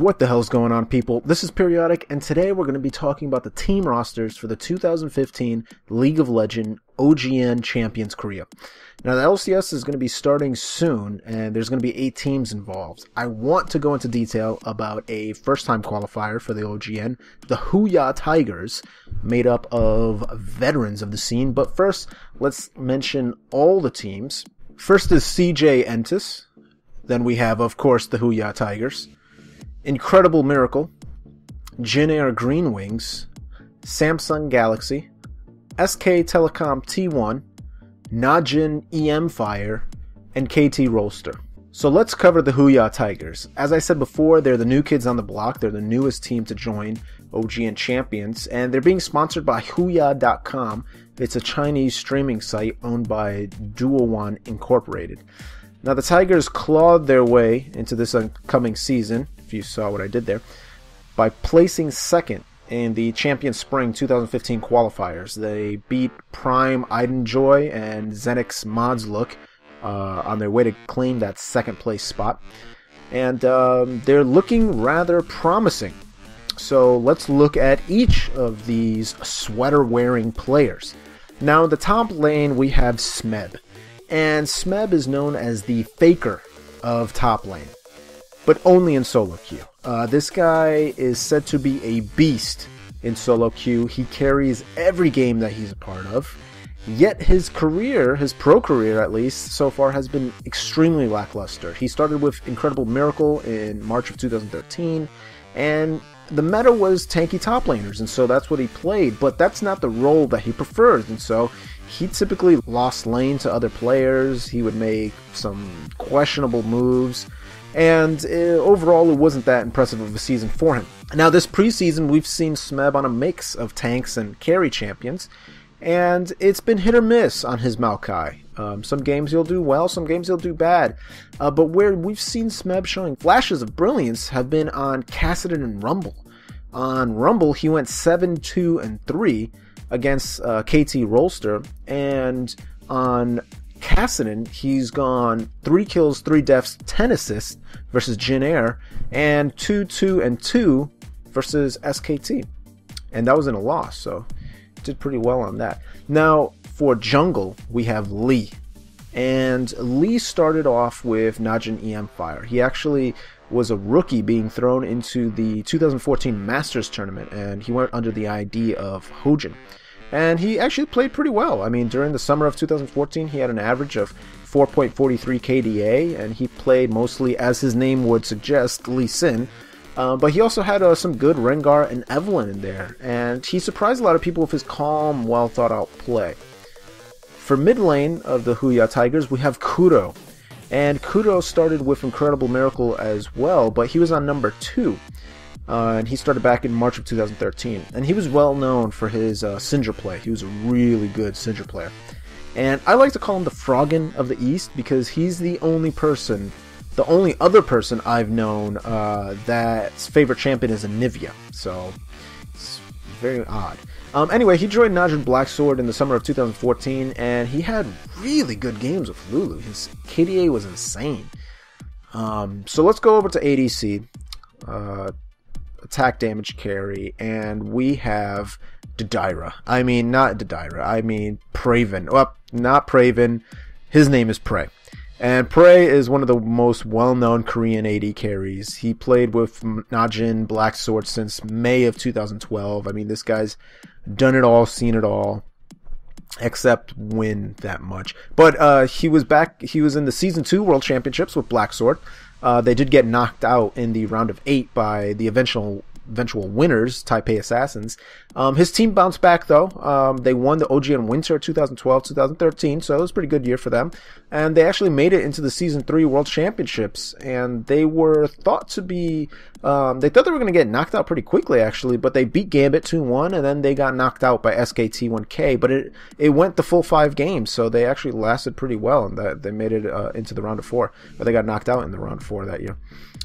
What the hell's going on, people? This is Periodic, and today we're going to be talking about the team rosters for the 2015 League of Legends OGN Champions Korea. Now, the LCS is going to be starting soon, and there's going to be 8 teams involved. I want to go into detail about a first-time qualifier for the OGN, the HUYA Tigers, made up of veterans of the scene. But first, let's mention all the teams. First is CJ Entis. Then we have, of course, the HUYA Tigers. Incredible Miracle, Jin Air Green Wings, Samsung Galaxy, SK Telecom T1, Najin EM Fire, and KT Rolster. So let's cover the HUYA Tigers. As I said before, they're the new kids on the block. They're the newest team to join OGN Champions, and they're being sponsored by HUYA.com. It's a Chinese streaming site owned by Duo1 Incorporated. Now, the Tigers clawed their way into this upcoming season, if you saw what I did there, by placing second in the Champion Spring 2015 qualifiers. They beat Prime Idenjoy and Zenix Mods Look on their way to claim that second place spot. And they're looking rather promising. So let's look at each of these sweater-wearing players. Now, in the top lane, we have Smeb. And Smeb is known as the faker of top lane, but only in solo queue. This guy is said to be a beast in solo queue. He carries every game that he's a part of, yet his career, his pro career at least, so far has been extremely lackluster. He started with Incredible Miracle in March of 2013, and the meta was tanky top laners, and so that's what he played, but that's not the role that he prefers, and so he typically lost lane to other players. He would make some questionable moves, and overall it wasn't that impressive of a season for him. Now, this preseason, we've seen Smeb on a mix of tanks and carry champions, and it's been hit or miss on his Maokai. Some games he'll do well, some games he'll do bad, but where we've seen Smeb showing flashes of brilliance have been on Kassadin and Rumble. On Rumble, he went 7-2-3 against KT Rolster, and on Kassadin, he's gone 3 kills, 3 deaths, 10 assists versus Jin Air, and 2-2-2 versus SKT. And that was in a loss, so did pretty well on that. Now, for jungle, we have Lee. And Lee started off with Najin EM Fire. He actually was a rookie being thrown into the 2014 Masters tournament, and he went under the ID of Hojin. And he actually played pretty well. I mean, during the summer of 2014, he had an average of 4.43 KDA, and he played mostly, as his name would suggest, Lee Sin. But he also had some good Rengar and Evelynn in there, and he surprised a lot of people with his calm, well-thought-out play. For mid lane of the HUYA Tigers, we have Kuro. And Kuro started with Incredible Miracle as well, but he was on number 2. And he started back in March of 2013. And he was well known for his Syndra play. He was a really good Syndra player. And I like to call him the Froggen of the East because he's the only other person I've known that's favorite champion is a Nivea. So it's very odd. Anyway, he joined Najin Blacksword in the summer of 2014, and he had really good games with Lulu. His KDA was insane. So let's go over to ADC, attack damage carry, and we have Didira. I mean, not Didira, I mean Praven. Well, not Praven, his name is Prey. And Prey is one of the most well-known Korean AD carries. He played with Najin Blacksword since May of 2012. I mean, this guy's done it all, seen it all, except win that much. But he was back. He was in the Season 2 World Championships with Blacksword. They did get knocked out in the round of 8 by the eventual winners, Taipei Assassins. His team bounced back, though. They won the OGN Winter 2012-2013, so it was a pretty good year for them. And they actually made it into the Season 3 World Championships, and they were thought to be... they thought they were going to get knocked out pretty quickly, actually, but they beat Gambit 2-1, and then they got knocked out by SKT1K, but it went the full 5 games, so they actually lasted pretty well, and they made it into the round of 4, but they got knocked out in the round of 4 that year.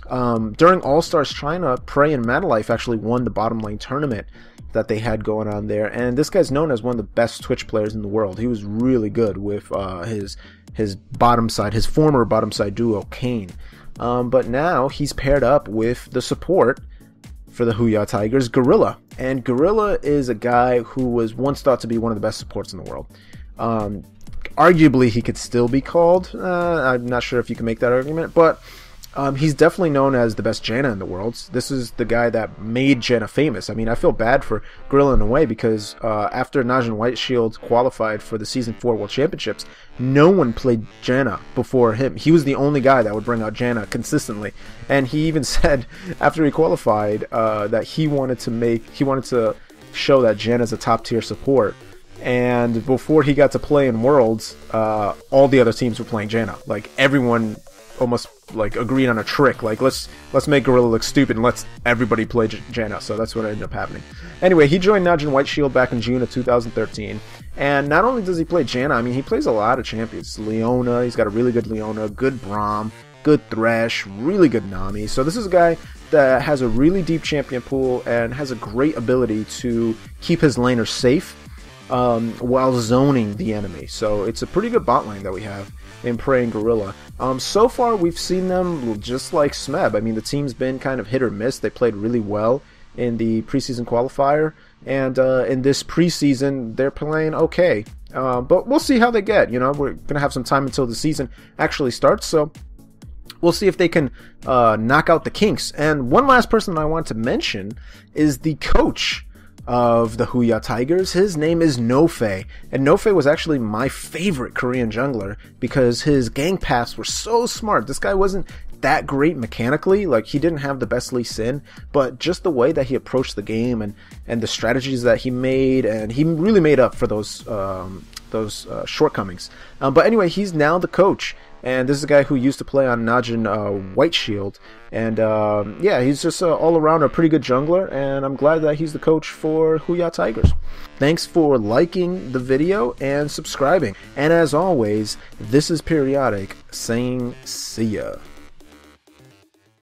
During All-Stars China, Prey and Madalife actually won the bottom lane tournament that they had going on there, and this guy's known as one of the best Twitch players in the world. He was really good with his bottom side, his former bottom side duo, Kane. but now he's paired up with the support for the HUYA Tigers, Gorilla. And Gorilla is a guy who was once thought to be one of the best supports in the world. Arguably, he could still be called. I'm not sure if you can make that argument, but he's definitely known as the best Janna in the world. This is the guy that made Janna famous. I mean, I feel bad for Gorilla in a way because after Najin Whiteshield qualified for the Season 4 World Championships, no one played Janna before him. He was the only guy that would bring out Janna consistently. And he even said after he qualified that he wanted to show that Janna's a top tier support. And before he got to play in Worlds, all the other teams were playing Janna. Like everyone almost like agreed on a trick, like let's make Gorilla look stupid and let's everybody play Janna. So that's what ended up happening. Anyway, he joined Najin Whiteshield back in June of 2013, and not only does he play Janna, I mean he plays a lot of champions. Leona, he's got a really good Leona, good Braum, good Thresh, really good Nami. So this is a guy that has a really deep champion pool and has a great ability to keep his laners safe while zoning the enemy. So it's a pretty good bot lane that we have in Prey and Gorilla. So far we've seen them just like Smeb. I mean, the team's been kind of hit or miss. They played really well in the preseason qualifier, and in this preseason they're playing okay. But we'll see how they get. You know, we're gonna have some time until the season actually starts, so we'll see if they can knock out the kinks. And one last person I want to mention is the coach of the HUYA Tigers. His name is Nofei, and Nofei was actually my favorite Korean jungler because his gank paths were so smart. This guy wasn't that great mechanically, like he didn't have the best Lee Sin, but just the way that he approached the game and the strategies that he made, and he really made up for those shortcomings. But anyway, he's now the coach. And this is a guy who used to play on Najin Whiteshield. And yeah, he's just all around a pretty good jungler. And I'm glad that he's the coach for HUYA Tigers. Thanks for liking the video and subscribing. And as always, this is Periodic saying see ya.